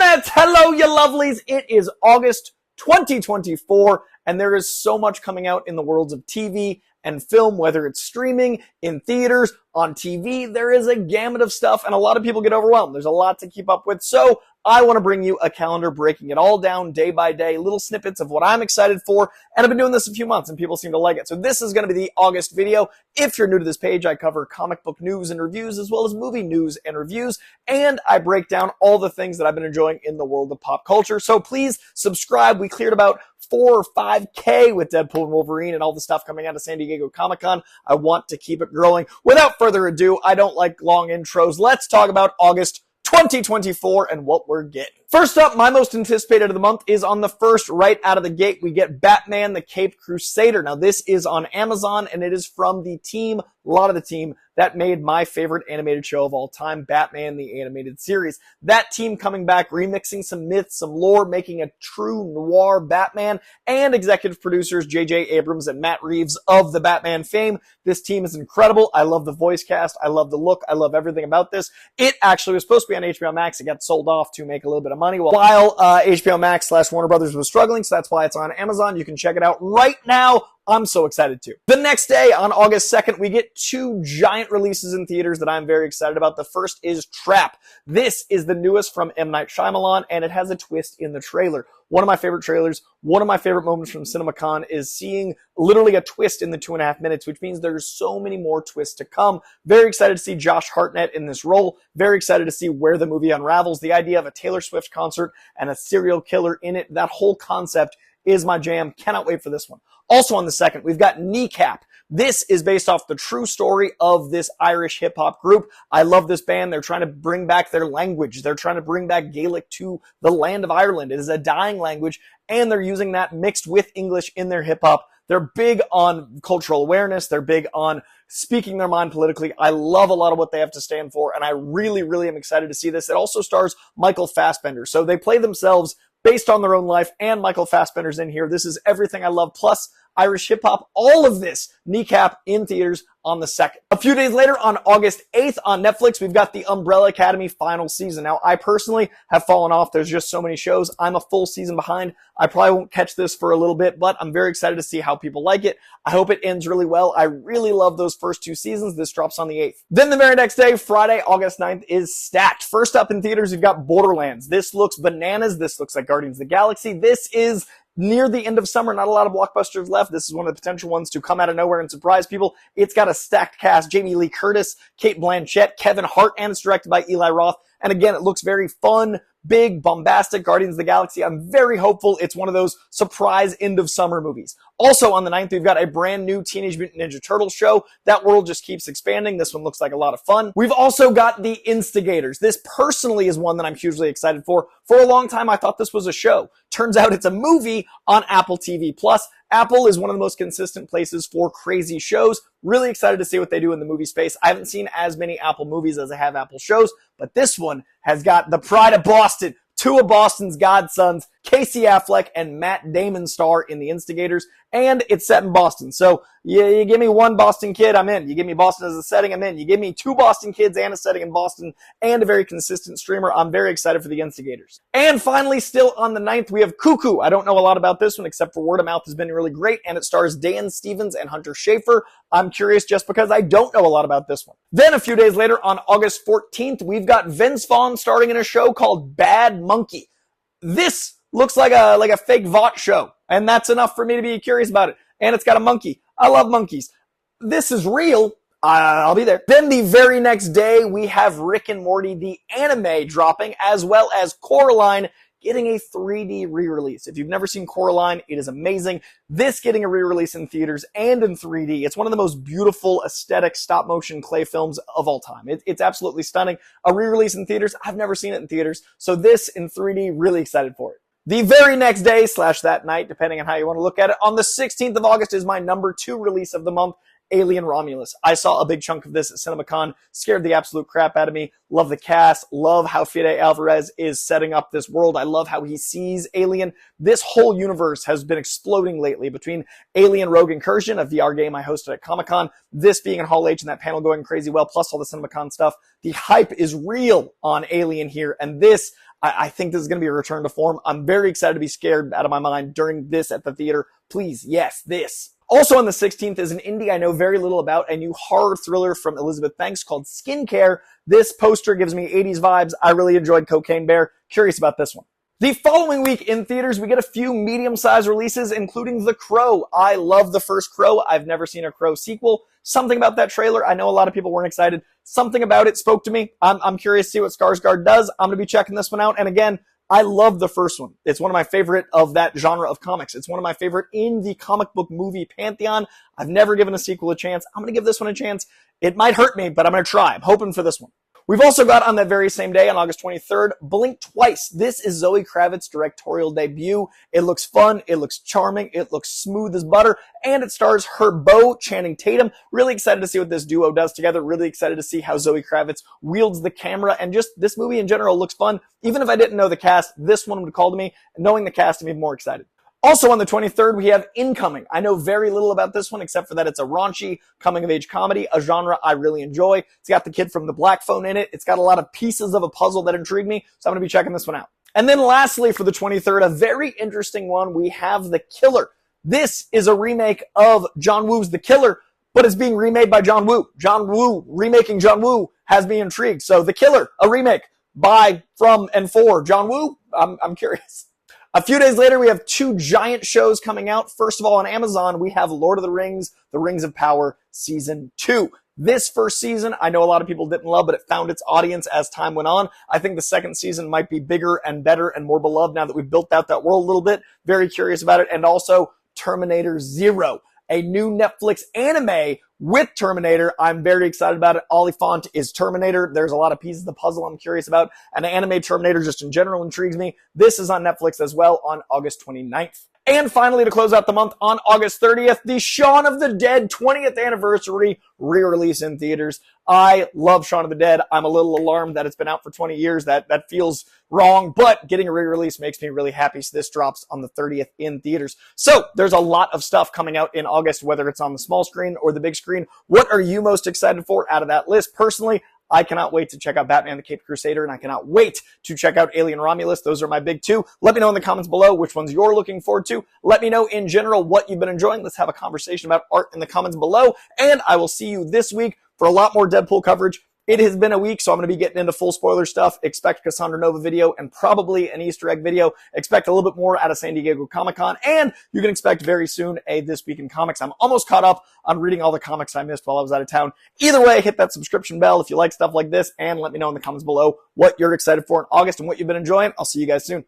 TMNT! Hello, you lovelies! It is August 2024, and there is so much coming out in the worlds of TV and film, whether it's streaming, in theaters, on TV. There is a gamut of stuff, and a lot of people get overwhelmed. There's a lot to keep up with, so I want to bring you a calendar breaking it all down day by day, little snippets of what I'm excited for, and I've been doing this a few months, and people seem to like it. So this is going to be the August video. If you're new to this page, I cover comic book news and reviews, as well as movie news and reviews, and I break down all the things that I've been enjoying in the world of pop culture. So please subscribe. We cleared about 4 or 5K with Deadpool and Wolverine and all the stuff coming out of San Diego Comic-Con. I want to keep it growing. Without further ado, I don't like long intros. Let's talk about August 2024 and what we're getting. First up, my most anticipated of the month is on the first, right out of the gate. We get Batman the Caped Crusader. Now, this is on Amazon, and it is from the team, a lot of the team, that made my favorite animated show of all time, Batman the Animated Series. That team coming back, remixing some myths, some lore, making a true noir Batman, and executive producers J.J. Abrams and Matt Reeves of the Batman fame. This team is incredible. I love the voice cast. I love the look. I love everything about this. It actually was supposed to be on HBO Max. It got sold off to make a little bit of money while HBO Max / Warner Brothers was struggling, so that's why it's on Amazon. You can check it out right now. I'm so excited to. The next day, on August 2nd, we get 2 giant releases in theaters that I'm very excited about. The first is Trap. This is the newest from M. Night Shyamalan, and it has a twist in the trailer. One of my favorite trailers, one of my favorite moments from CinemaCon is seeing literally a twist in the 2.5 minutes, which means there's so many more twists to come. Very excited to see Josh Hartnett in this role. Very excited to see where the movie unravels. The idea of a Taylor Swift concert and a serial killer in it, that whole concept is my jam. Cannot wait for this one. Also on the 2nd, we've got KneeCap. This is based off the true story of this Irish hip-hop group. I love this band. They're trying to bring back their language. They're trying to bring back Gaelic to the land of Ireland. It is a dying language, and they're using that mixed with English in their hip-hop. They're big on cultural awareness. They're big on speaking their mind politically. I love a lot of what they have to stand for, and I really, really am excited to see this. It also stars Michael Fassbender, so they play themselves based on their own life, and Michael Fassbender's in here. This is everything I love, plus Irish hip-hop, all of this. KneeCap in theaters on the 2nd. A few days later, on August 8th on Netflix, we've got the Umbrella Academy final season. Now, I personally have fallen off. There's just so many shows. I'm a full season behind. I probably won't catch this for a little bit, but I'm very excited to see how people like it. I hope it ends really well. I really love those first 2 seasons. This drops on the 8th. Then the very next day, Friday, August 9th, is stacked. First up in theaters, we've got Borderlands. This looks bananas. This looks like Guardians of the Galaxy. This is near the end of summer, not a lot of blockbusters left. This is one of the potential ones to come out of nowhere and surprise people. It's got a stacked cast. Jamie Lee Curtis, Cate Blanchette, Kevin Hart, and it's directed by Eli Roth. And again, it looks very fun, big, bombastic, Guardians of the Galaxy. I'm very hopeful it's one of those surprise end of summer movies. Also on the 9th, we've got a brand new Teenage Mutant Ninja Turtles show. That world just keeps expanding. This one looks like a lot of fun. We've also got The Instigators. This personally is one that I'm hugely excited for. For a long time, I thought this was a show. Turns out it's a movie on Apple TV+. Apple is one of the most consistent places for crazy shows. Really excited to see what they do in the movie space. I haven't seen as many Apple movies as I have Apple shows, but this one has got the pride of Boston. 2 of Boston's godsons, Casey Affleck and Matt Damon, star in The Instigators, and it's set in Boston. So you give me 1 Boston kid, I'm in. You give me Boston as a setting, I'm in. You give me 2 Boston kids and a setting in Boston and a very consistent streamer. I'm very excited for The Instigators. And finally, still on the 9th, we have Cuckoo. I don't know a lot about this one except for word of mouth has been really great, and it stars Dan Stevens and Hunter Schafer. I'm curious just because I don't know a lot about this one. Then a few days later, on August 14th, we've got Vince Vaughn starring in a show called Bad Monkey. This looks like a fake Vought show, and that's enough for me to be curious about it. And it's got a monkey. I love monkeys. This is real. I'll be there. Then the very next day, we have Rick and Morty, the anime, dropping, as well as Coraline getting a 3D re-release. If you've never seen Coraline, it is amazing. This getting a re-release in theaters and in 3D. It's one of the most beautiful aesthetic stop-motion clay films of all time. It's absolutely stunning. A re-release in theaters, I've never seen it in theaters. So this in 3D, really excited for it. The very next day / that night, depending on how you want to look at it, on the 16th of August is my number 2 release of the month, Alien Romulus. I saw a big chunk of this at CinemaCon, scared the absolute crap out of me. Love the cast, love how Fede Alvarez is setting up this world. I love how he sees Alien. This whole universe has been exploding lately between Alien Rogue Incursion, a VR game I hosted at Comic-Con, this being in Hall H and that panel going crazy well, plus all the CinemaCon stuff. The hype is real on Alien here, and this, I think this is going to be a return to form. I'm very excited to be scared out of my mind during this at the theater. Please, yes, this. Also on the 16th is an indie I know very little about, a new horror thriller from Elizabeth Banks called Skincare. This poster gives me 80s vibes. I really enjoyed Cocaine Bear. Curious about this one. The following week in theaters, we get a few medium-sized releases, including The Crow. I love the first Crow. I've never seen a Crow sequel. Something about that trailer, I know a lot of people weren't excited. Something about it spoke to me. I'm curious to see what Skarsgård does. I'm going to be checking this one out. And again, I love the first one. It's one of my favorite of that genre of comics. It's one of my favorite in the comic book movie pantheon. I've never given a sequel a chance. I'm going to give this one a chance. It might hurt me, but I'm going to try. I'm hoping for this one. We've also got on that very same day, on August 23rd, Blink Twice. This is Zoe Kravitz's directorial debut. It looks fun, it looks charming, it looks smooth as butter, and it stars her beau, Channing Tatum. Really excited to see what this duo does together. Really excited to see how Zoe Kravitz wields the camera, and just this movie in general looks fun. Even if I didn't know the cast, this one would call to me, and knowing the cast, I'm even more excited. Also on the 23rd, we have Incoming. I know very little about this one, except for that it's a raunchy coming-of-age comedy, a genre I really enjoy. It's got the kid from The Black Phone in it. It's got a lot of pieces of a puzzle that intrigue me, so I'm going to be checking this one out. And then lastly, for the 23rd, a very interesting one, we have The Killer. This is a remake of John Woo's The Killer, but it's being remade by John Woo. John Woo remaking John Woo has me intrigued. So The Killer, a remake by, from, and for John Woo. I'm curious. A few days later, we have two giant shows coming out. First of all, on Amazon, we have Lord of the Rings, The Rings of Power, Season 2. This first season, I know a lot of people didn't love, but it found its audience as time went on. I think the second season might be bigger and better and more beloved now that we've built out that world a little bit. Very curious about it. And also, Terminator Zero, a new Netflix anime with Terminator. I'm very excited about it. Oliphant is Terminator. There's a lot of pieces of the puzzle I'm curious about. And anime Terminator just in general intrigues me. This is on Netflix as well on August 29th. And finally, to close out the month, on August 30th, the Shaun of the Dead 20th anniversary re-release in theaters. I love Shaun of the Dead. I'm a little alarmed that it's been out for 20 years. That feels wrong, but getting a re-release makes me really happy. So this drops on the 30th in theaters. So there's a lot of stuff coming out in August, whether it's on the small screen or the big screen. What are you most excited for out of that list? Personally, I cannot wait to check out Batman the Caped Crusader, and I cannot wait to check out Alien Romulus. Those are my big two. Let me know in the comments below which ones you're looking forward to. Let me know in general what you've been enjoying. Let's have a conversation about art in the comments below, and I will see you this week for a lot more Deadpool coverage. It has been a week, so I'm going to be getting into full spoiler stuff. Expect Cassandra Nova video and probably an Easter egg video. Expect a little bit more out of San Diego Comic-Con, and you can expect very soon a This Week in Comics. I'm almost caught up on reading all the comics I missed while I was out of town. Either way, hit that subscription bell if you like stuff like this, and let me know in the comments below what you're excited for in August and what you've been enjoying. I'll see you guys soon.